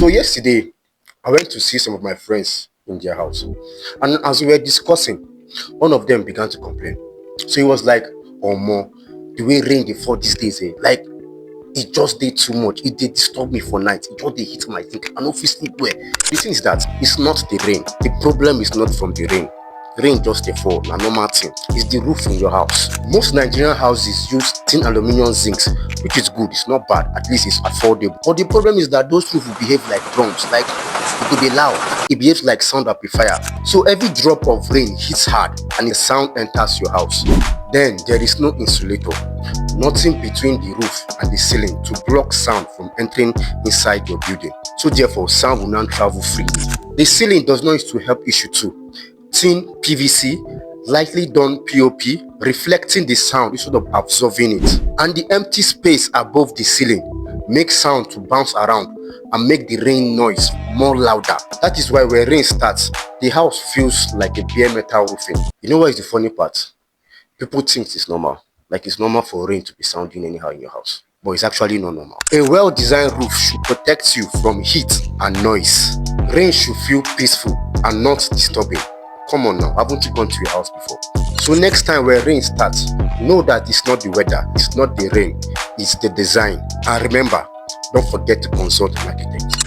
So yesterday, I went to see some of my friends in their house, and as we were discussing, one of them began to complain. So he was like, "Oh more, the way rain dey fall these days, like it just did too much. It did disturb me for night. It just dey hit my thing. I no fit sleep well." The thing is that it's not the rain. The problem is not from the rain. Rain just dey fall, na normal thing. It's the roof in your house. Most Nigerian houses use thin aluminium zincs, which is good. It's not bad. At least it's affordable. But the problem is that those roofs will behave like drums. Like it could be loud. It behaves like sound amplifier. So every drop of rain hits hard, and the sound enters your house. Then there is no insulator. Nothing between the roof and the ceiling to block sound from entering inside your building. So therefore, sound will not travel freely. The ceiling does not used to help issue too. Thin PVC, lightly done POP, reflecting the sound instead of absorbing it. And the empty space above the ceiling makes sound to bounce around and make the rain noise more louder. That is why when rain starts, the house feels like a bare metal roofing. You know what is the funny part? People think it's normal. Like it's normal for rain to be sounding anyhow in your house. But it's actually not normal. A well-designed roof should protect you from heat and noise. Rain should feel peaceful and not disturbing. Come on now, haven't you gone to your house before? So next time when rain starts, know that it's not the weather, it's not the rain, it's the design. And remember, don't forget to consult an architect.